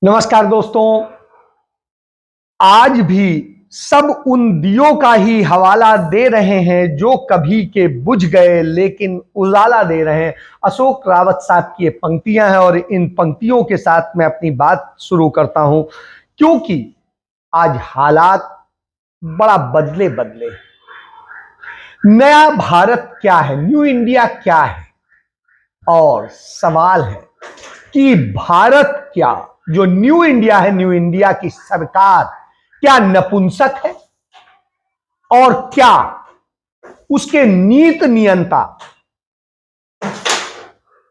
नमस्कार दोस्तों। आज भी सब उन दियों का ही हवाला दे रहे हैं जो कभी के बुझ गए लेकिन उजाला दे रहे हैं। अशोक रावत साहब की ये पंक्तियां हैं और इन पंक्तियों के साथ मैं अपनी बात शुरू करता हूं, क्योंकि आज हालात बड़ा बदले बदले। नया भारत क्या है, न्यू इंडिया क्या है, और सवाल है कि भारत क्या, जो न्यू इंडिया है, न्यू इंडिया की सरकार क्या नपुंसक है, और क्या उसके नीति नियंता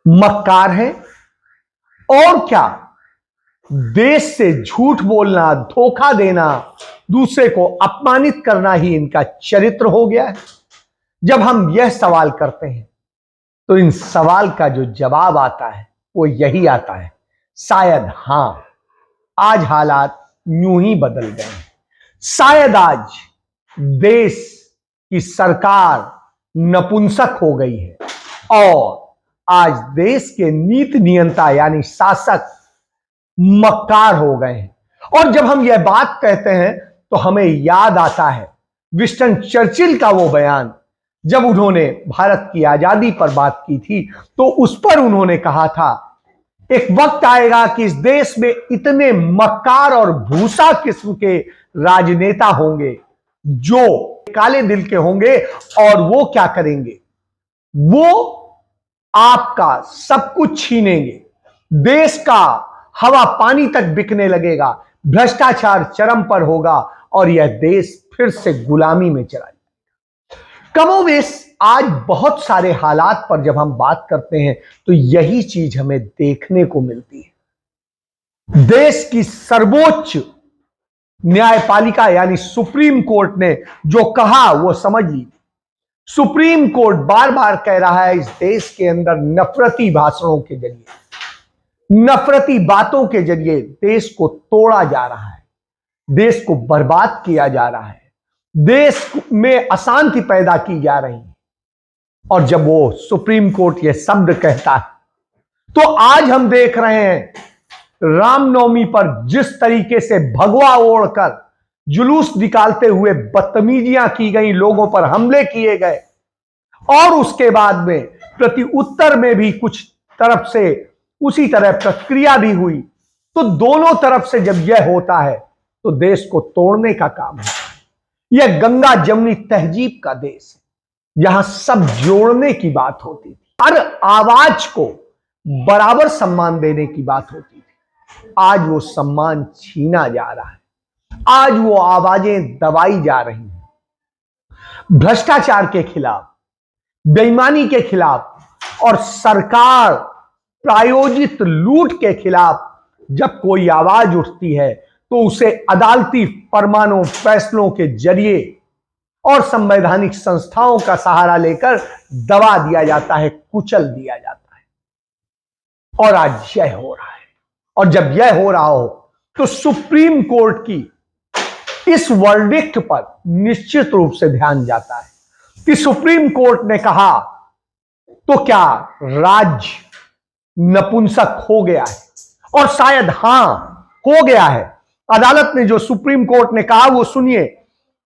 मक्कार है, और क्या देश से झूठ बोलना, धोखा देना, दूसरे को अपमानित करना ही इनका चरित्र हो गया है। जब हम यह सवाल करते हैं तो इन सवाल का जो जवाब आता है वो यही आता है, शायद हां, आज हालात यूं ही बदल गए हैं। शायद आज देश की सरकार नपुंसक हो गई है और आज देश के नीति नियंता यानी शासक मक्कार हो गए हैं। और जब हम यह बात कहते हैं तो हमें याद आता है विंस्टन चर्चिल का वो बयान, जब उन्होंने भारत की आजादी पर बात की थी तो उस पर उन्होंने कहा था, एक वक्त आएगा कि इस देश में इतने मक्कार और भूसा किस्म के राजनेता होंगे जो काले दिल के होंगे, और वो क्या करेंगे, वो आपका सब कुछ छीनेंगे, देश का हवा पानी तक बिकने लगेगा, भ्रष्टाचार चरम पर होगा और यह देश फिर से गुलामी में चला जाएगा। कमोबेश आज बहुत सारे हालात पर जब हम बात करते हैं तो यही चीज हमें देखने को मिलती है। देश की सर्वोच्च न्यायपालिका यानी सुप्रीम कोर्ट ने जो कहा वो समझ लीजिए। सुप्रीम कोर्ट बार बार कह रहा है इस देश के अंदर नफरती भाषणों के जरिए, नफरती बातों के जरिए देश को तोड़ा जा रहा है, देश को बर्बाद किया जा रहा है, देश में अशांति पैदा की जा रही है। और जब वो सुप्रीम कोर्ट ये शब्द कहता है तो आज हम देख रहे हैं रामनवमी पर जिस तरीके से भगवा ओढ़कर जुलूस निकालते हुए बदतमीजियां की गई, लोगों पर हमले किए गए, और उसके बाद में प्रति उत्तर में भी कुछ तरफ से उसी तरह प्रतिक्रिया भी हुई। तो दोनों तरफ से जब यह होता है तो देश को तोड़ने का काम है। यह गंगा जमुनी तहजीब का देश है जहां सब जोड़ने की बात होती थी, हर आवाज को बराबर सम्मान देने की बात होती थी। आज वो सम्मान छीना जा रहा है, आज वो आवाजें दबाई जा रही हैं। भ्रष्टाचार के खिलाफ, बेईमानी के खिलाफ और सरकार प्रायोजित लूट के खिलाफ जब कोई आवाज उठती है तो उसे अदालती फरमानों, फैसलों के जरिए और संवैधानिक संस्थाओं का सहारा लेकर दबा दिया जाता है, कुचल दिया जाता है। और आज यह हो रहा है। और जब यह हो रहा हो तो सुप्रीम कोर्ट की इस वर्डिक्ट पर निश्चित रूप से ध्यान जाता है कि सुप्रीम कोर्ट ने कहा तो क्या राज्य नपुंसक हो गया है, और शायद हां हो गया है। अदालत ने जो सुप्रीम कोर्ट ने कहा वो सुनिए।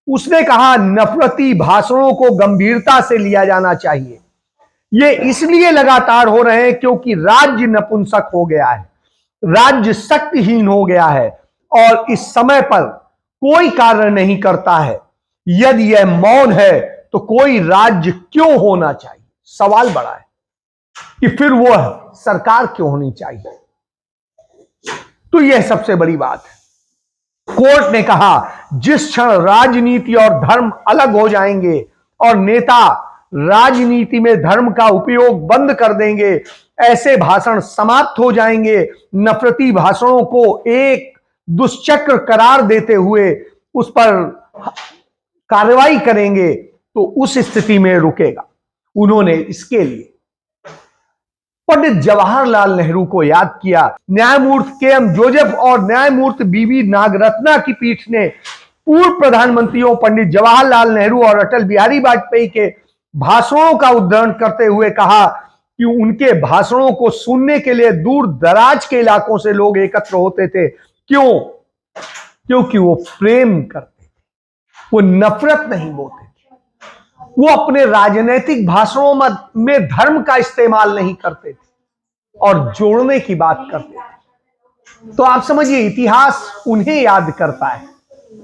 उसने कहा नफरती भाषणों को गंभीरता से लिया जाना चाहिए। ये इसलिए लगातार हो रहे हैं क्योंकि राज्य नपुंसक हो गया है, राज्य शक्तिहीन हो गया है और इस समय पर कोई कार्य नहीं करता है। यदि यह मौन है तो कोई राज्य क्यों होना चाहिए? सवाल बड़ा है कि फिर वह सरकार क्यों होनी चाहिए? तो यह सबसे बड़ी बात है। कोर्ट ने कहा जिस क्षण राजनीति और धर्म अलग हो जाएंगे और नेता राजनीति में धर्म का उपयोग बंद कर देंगे, ऐसे भाषण समाप्त हो जाएंगे। नफरती भाषणों को एक दुष्चक्र करार देते हुए उस पर कार्रवाई करेंगे तो उस स्थिति में रुकेगा। उन्होंने इसके लिए पंडित जवाहरलाल नेहरू को याद किया। न्यायमूर्ति के.एम. जोसेफ और न्यायमूर्ति बी.वी. नागरत्ना की पीठ ने पूर्व प्रधानमंत्रियों पंडित जवाहरलाल नेहरू और अटल बिहारी वाजपेयी के भाषणों का उद्धरण करते हुए कहा कि उनके भाषणों को सुनने के लिए दूर दराज के इलाकों से लोग एकत्र होते थे। क्यों? क्योंकि वो प्रेम करते थे, वो नफरत नहीं बोलते थे, वो अपने राजनीतिक भाषणों में धर्म का इस्तेमाल नहीं करते थे और जोड़ने की बात करते थे। तो आप समझिए, इतिहास उन्हें याद करता है,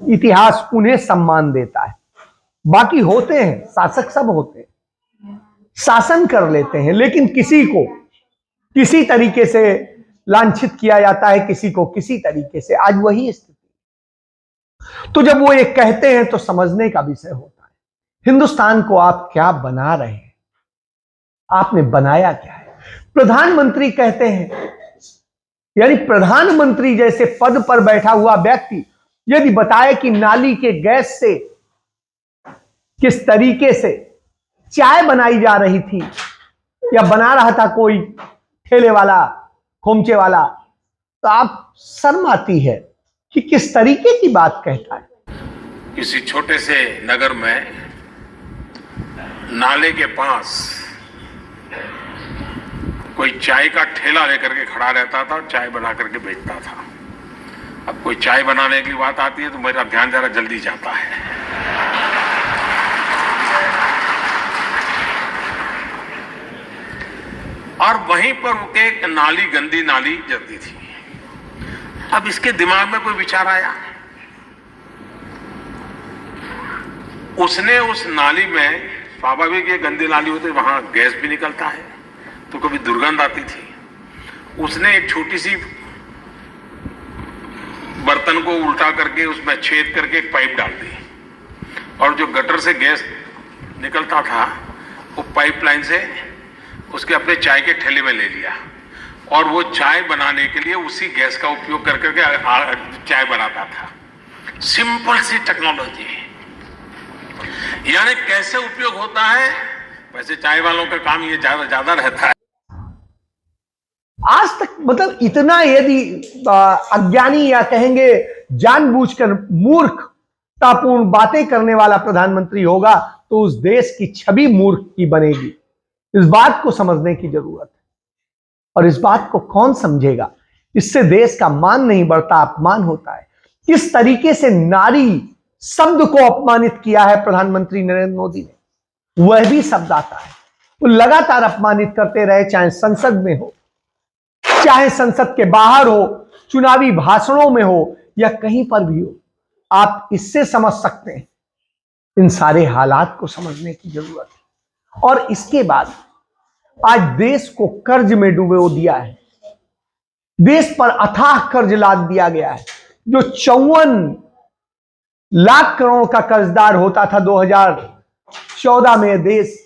इतिहास उन्हें सम्मान देता है। बाकी होते हैं शासक, सब होते हैं, शासन कर लेते हैं, लेकिन किसी को किसी तरीके से लांछित किया जाता है, किसी को किसी तरीके से। आज वही स्थिति। तो जब वो ये कहते हैं तो समझने का विषय होता है, हिंदुस्तान को आप क्या बना रहे हैं, आपने बनाया क्या है। प्रधानमंत्री कहते हैं, यानी प्रधानमंत्री जैसे पद पर बैठा हुआ व्यक्ति यदि बताए कि नाली के गैस से किस तरीके से चाय बनाई जा रही थी या बना रहा था कोई ठेले वाला, खोमचे वाला, तो आप शर्म आती है कि किस तरीके की बात कहता है। किसी छोटे से नगर में नाले के पास कोई चाय का ठेला लेकर के खड़ा रहता था और चाय बना करके बेचता था। अब कोई चाय बनाने की बात आती है तो मेरा ध्यान जरा जल्दी जाता है। और वहीं पर एक नाली, गंदी नाली जलती थी। अब इसके दिमाग में कोई विचार आया, उसने उस नाली में, स्वाभाविक ये गंदी नाली होती, वहां गैस भी निकलता है तो कभी दुर्गंध आती थी, उसने एक छोटी सी बर्तन को उल्टा करके उसमें छेद करके एक पाइप डाल दी और जो गटर से गैस निकलता था वो पाइपलाइन से उसके अपने चाय के ठेले में ले लिया और वो चाय बनाने के लिए उसी गैस का उपयोग कर करके चाय बनाता था। सिंपल सी टेक्नोलॉजी, यानी कैसे उपयोग होता है, वैसे चाय वालों का काम ये ज्यादा रहता है। आज तक मतलब इतना यदि अज्ञानी या कहेंगे जानबूझकर मूर्खतापूर्ण बातें करने वाला प्रधानमंत्री होगा तो उस देश की छवि मूर्ख की बनेगी। इस बात को समझने की जरूरत है, और इस बात को कौन समझेगा। इससे देश का मान नहीं बढ़ता, अपमान होता है। किस तरीके से नारी शब्द को अपमानित किया है प्रधानमंत्री नरेंद्र मोदी ने, वह भी शब्द आता है। वो लगातार अपमानित करते रहे, चाहे संसद में हो, चाहे संसद के बाहर हो, चुनावी भाषणों में हो या कहीं पर भी हो। आप इससे समझ सकते हैं, इन सारे हालात को समझने की जरूरत है। और इसके बाद आज देश को कर्ज में डूबो दिया है, देश पर अथाह कर्ज लाद दिया गया है। जो 54 लाख करोड़ का कर्जदार होता था 2014 में देश,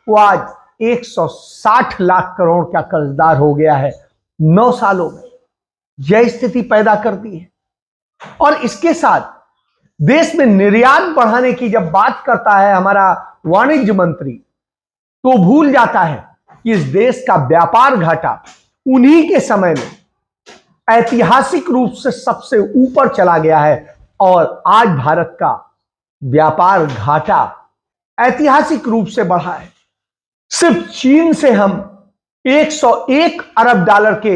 वो आज 160 लाख करोड़ का कर्जदार हो गया है 9 सालों में। यह स्थिति पैदा कर दी है। और इसके साथ देश में निर्यात बढ़ाने की जब बात करता है हमारा वाणिज्य मंत्री, तो भूल जाता है कि इस देश का व्यापार घाटा उन्हीं के समय में ऐतिहासिक रूप से सबसे ऊपर चला गया है। और आज भारत का व्यापार घाटा ऐतिहासिक रूप से बढ़ा है। सिर्फ चीन से हम 101 अरब डॉलर के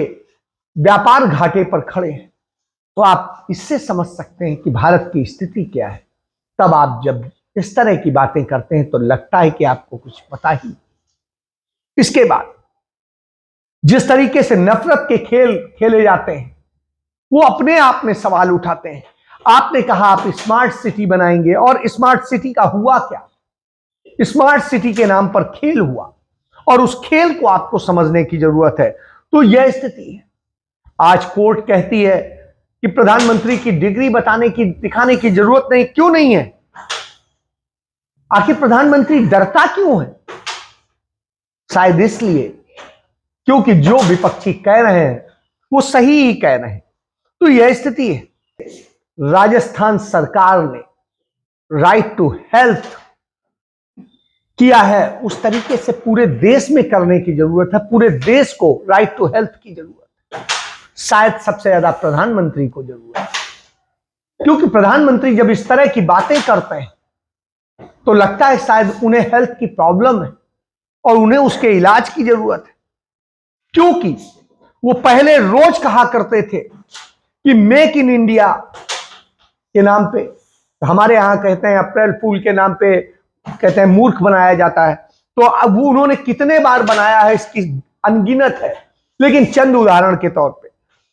व्यापार घाटे पर खड़े हैं। तो आप इससे समझ सकते हैं कि भारत की स्थिति क्या है। तब आप जब इस तरह की बातें करते हैं तो लगता है कि आपको कुछ पता ही। इसके बाद जिस तरीके से नफरत के खेल खेले जाते हैं, वो अपने आप में सवाल उठाते हैं। आपने कहा आप स्मार्ट सिटी बनाएंगे, और स्मार्ट सिटी का हुआ क्या? स्मार्ट सिटी के नाम पर खेल हुआ, और उस खेल को आपको समझने की जरूरत है। तो यह स्थिति है। आज कोर्ट कहती है कि प्रधानमंत्री की डिग्री दिखाने की जरूरत नहीं। क्यों नहीं है? आखिर प्रधानमंत्री डरता क्यों है? शायद इसलिए क्योंकि जो विपक्षी कह रहे हैं वो सही ही कह रहे हैं। तो यह स्थिति है। राजस्थान सरकार ने राइट टू हेल्थ किया है, उस तरीके से पूरे देश में करने की जरूरत है। पूरे देश को राइट टू हेल्थ की जरूरत है। शायद सबसे ज्यादा प्रधानमंत्री को जरूरत है, क्योंकि प्रधानमंत्री जब इस तरह की बातें करते हैं तो लगता है शायद उन्हें हेल्थ की प्रॉब्लम है और उन्हें उसके इलाज की जरूरत है। क्योंकि वो पहले रोज कहा करते थे कि मेक इन इंडिया के नाम पे, हमारे यहां कहते हैं अप्रैल फूल के नाम पे कहते हैं मूर्ख बनाया जाता है, तो अब वो उन्होंने कितने बार बनाया है इसकी अनगिनत है, लेकिन चंद उदाहरण के तौर पे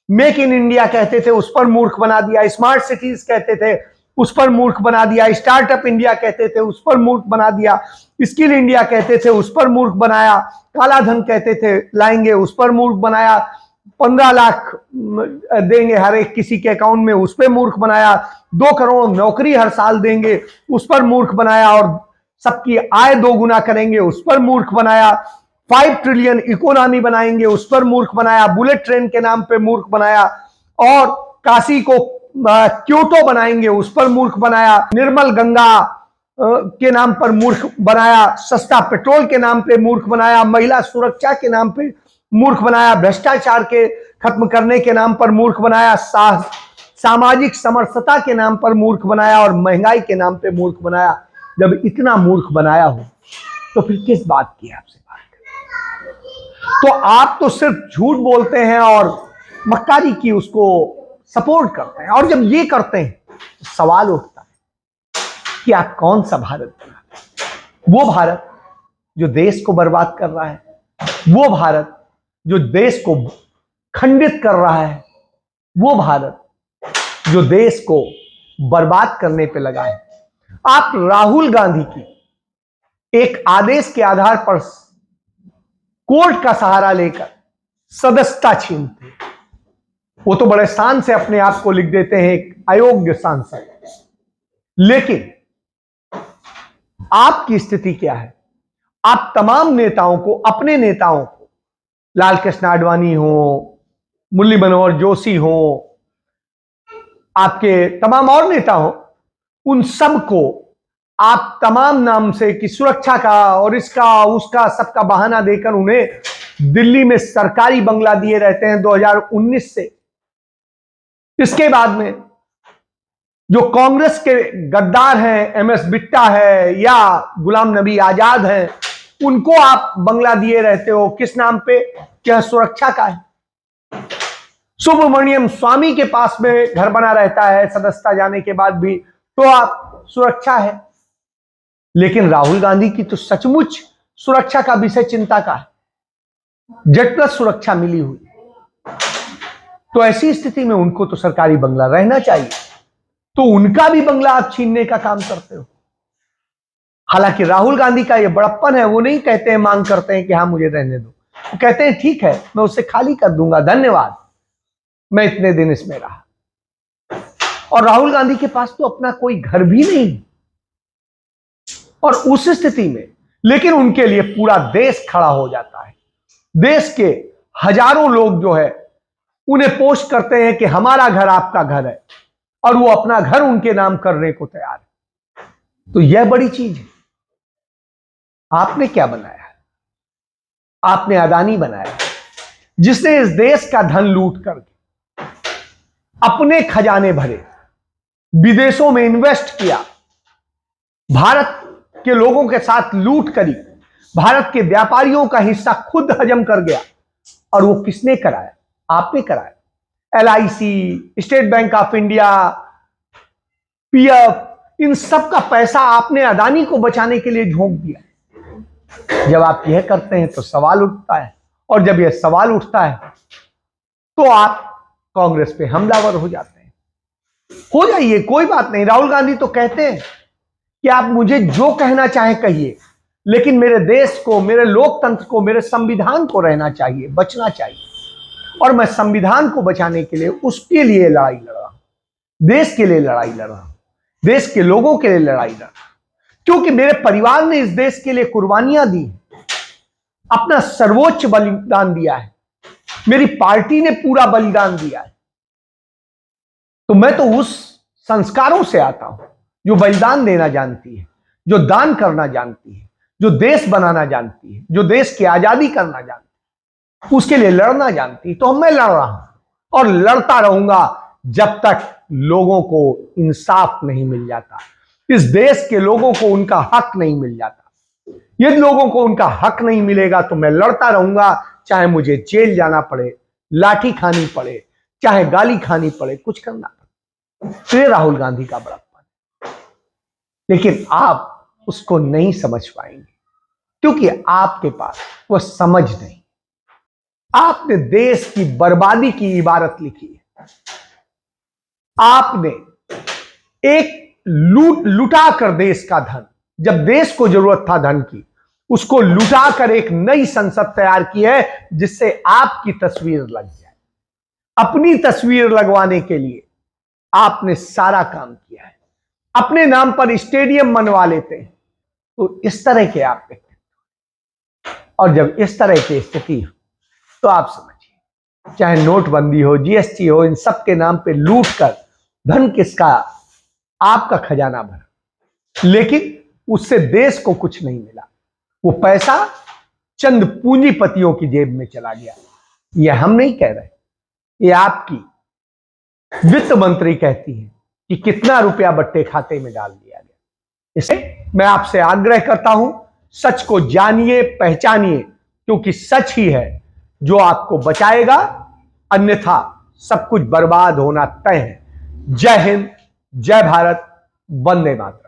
मेक इन इंडिया कहते थे, उस पर मूर्ख बना दिया। स्मार्ट सिटीज कहते थे, उस पर मूर्ख बना दिया। स्टार्टअप इंडिया कहते थे, उस पर मूर्ख बना दिया। स्किल इंडिया कहते थे, उस पर मूर्ख बनाया। काला धन कहते थे लाएंगे, उस पर मूर्ख बनाया। 15 लाख देंगे हर एक किसी के अकाउंट में, उस पर मूर्ख बनाया। 2 करोड़ नौकरी हर साल देंगे, उस पर मूर्ख बनाया। और सबकी आय 2 गुना करेंगे, उस पर मूर्ख बनाया। 5 ट्रिलियन इकोनॉमी बनाएंगे, उस पर मूर्ख बनाया। बुलेट ट्रेन के नाम पे मूर्ख बनाया। और काशी को क्योटो बनाएंगे, उस पर मूर्ख बनाया। निर्मल गंगा के नाम पर मूर्ख बनाया। सस्ता पेट्रोल के नाम पे मूर्ख बनाया। महिला सुरक्षा के नाम पे मूर्ख बनाया। भ्रष्टाचार के खत्म करने के नाम पर मूर्ख बनाया। सामाजिक समरसता के नाम पर मूर्ख बनाया। और महंगाई के नाम पे मूर्ख बनाया। जब इतना मूर्ख बनाया हो तो फिर किस बात की आपसे बात करें? तो आप तो सिर्फ झूठ बोलते हैं और मक्कारी की उसको सपोर्ट करते हैं। और जब ये करते हैं तो सवाल उठता है कि आप कौन सा भारत बना रहे हैं? वो भारत जो देश को बर्बाद कर रहा है, वो भारत जो देश को खंडित कर रहा है, वो भारत जो देश को बर्बाद करने पे लगा है। आप राहुल गांधी की एक आदेश के आधार पर कोर्ट का सहारा लेकर सदस्यता छीनते, वो तो बड़े शान से अपने आप को लिख देते हैं एक अयोग्य सांसद। लेकिन आपकी स्थिति क्या है? आप तमाम नेताओं को, अपने नेताओं को, लाल कृष्ण आडवाणी हो, मुरली मनोहर जोशी हो, आपके तमाम और नेता हो, उन सब को आप तमाम नाम से कि सुरक्षा का और इसका उसका सबका बहाना देकर उन्हें दिल्ली में सरकारी बंगला दिए रहते हैं 2019 से। इसके बाद में जो कांग्रेस के गद्दार हैं, एमएस बिट्टा है या गुलाम नबी आजाद हैं, उनको आप बंगला दिए रहते हो। किस नाम पे? क्या सुरक्षा का है। सुब्रमण्यम स्वामी के पास में घर बना रहता है सदस्यता जाने के बाद भी, तो आप सुरक्षा है। लेकिन राहुल गांधी की तो सचमुच सुरक्षा का विषय चिंता का है। जेड प्लस सुरक्षा मिली हुई, तो ऐसी स्थिति में उनको तो सरकारी बंगला रहना चाहिए, तो उनका भी बंगला आप छीनने का काम करते हो। हालांकि राहुल गांधी का यह बड़प्पन है, वो नहीं कहते हैं, मांग करते हैं कि हाँ मुझे रहने दो, वो कहते हैं ठीक है मैं उससे खाली कर दूंगा, धन्यवाद, मैं इतने दिन इसमें रहा। और राहुल गांधी के पास तो अपना कोई घर भी नहीं, और उस स्थिति में लेकिन उनके लिए पूरा देश खड़ा हो जाता है। देश के हजारों लोग जो है उन्हें पोस्ट करते हैं कि हमारा घर आपका घर है, और वो अपना घर उनके नाम करने को तैयार है। तो यह बड़ी चीज है। आपने क्या बनाया है? आपने अदानी बनाया, जिसने इस देश का धन लूट करके अपने खजाने भरे, विदेशों में इन्वेस्ट किया, भारत के लोगों के साथ लूट करी, भारत के व्यापारियों का हिस्सा खुद हजम कर गया। और वो किसने कराया? आपने कराया। LIC, State Bank of India, PF, इन सब का पैसा आपने अदानी को बचाने के लिए झोंक दिया। जब आप यह करते हैं तो सवाल उठता है, और जब यह सवाल उठता है तो आप कांग्रेस पे हमलावर हो जाते हैं। हो जाइए, कोई बात नहीं। राहुल गांधी तो कहते हैं कि आप मुझे जो कहना चाहें कहिए, लेकिन मेरे देश को, मेरे लोकतंत्र को, मेरे संविधान को रहना चाहिए, बचना चाहिए। और मैं संविधान को बचाने के लिए, उसके लिए लड़ाई लड़ रहा हूं, देश के लिए लड़ाई लड़ रहा हूं, देश के लोगों के लिए लड़ाई लड़ रहा हूं, क्योंकि मेरे परिवार ने इस देश के लिए कुर्बानियां दी, अपना सर्वोच्च बलिदान दिया है, मेरी पार्टी ने पूरा बलिदान दिया है। तो मैं तो उस संस्कारों से आता हूं जो बलिदान देना जानती है, जो दान करना जानती है, जो देश बनाना जानती है, जो देश की आजादी करना जानती है, उसके लिए लड़ना जानती है। तो मैं लड़ रहा हूं और लड़ता रहूंगा जब तक लोगों को इंसाफ नहीं मिल जाता, इस देश के लोगों को उनका हक नहीं मिल जाता। यदि लोगों को उनका हक नहीं मिलेगा तो मैं लड़ता रहूंगा चाहे मुझे जेल जाना पड़े, लाठी खानी पड़े, चाहे गाली खानी पड़े, कुछ करना पड़े। तो ये राहुल गांधी का बड़प्पन है। लेकिन आप उसको नहीं समझ पाएंगे क्योंकि आपके पास वो समझ नहीं। आपने देश की बर्बादी की इबारत लिखी है। आपने एक लुटा कर देश का धन, जब देश को जरूरत था धन की, उसको लुटा कर एक नई संसद तैयार की है जिससे आपकी तस्वीर लग जाए। अपनी तस्वीर लगवाने के लिए आपने सारा काम किया है। अपने नाम पर स्टेडियम बनवा लेते हैं। तो इस तरह के आप व्यक्तित्व, और जब इस तरह की स्थिति हो तो आप समझिए, चाहे नोटबंदी हो, जीएसटी हो, इन सब के नाम पे लूट कर धन किसका? आपका खजाना भरा, लेकिन उससे देश को कुछ नहीं मिला। वो पैसा चंद पूंजीपतियों की जेब में चला गया। यह हम नहीं कह रहे, ये आपकी वित्त मंत्री कहती है कि कितना रुपया बट्टे खाते में डाल दिया गया। इसलिए मैं आपसे आग्रह करता हूं, सच को जानिए, पहचानिए, क्योंकि सच ही है जो आपको बचाएगा, अन्यथा सब कुछ बर्बाद होना तय है। जय हिंद, जय भारत, वंदे मातरम।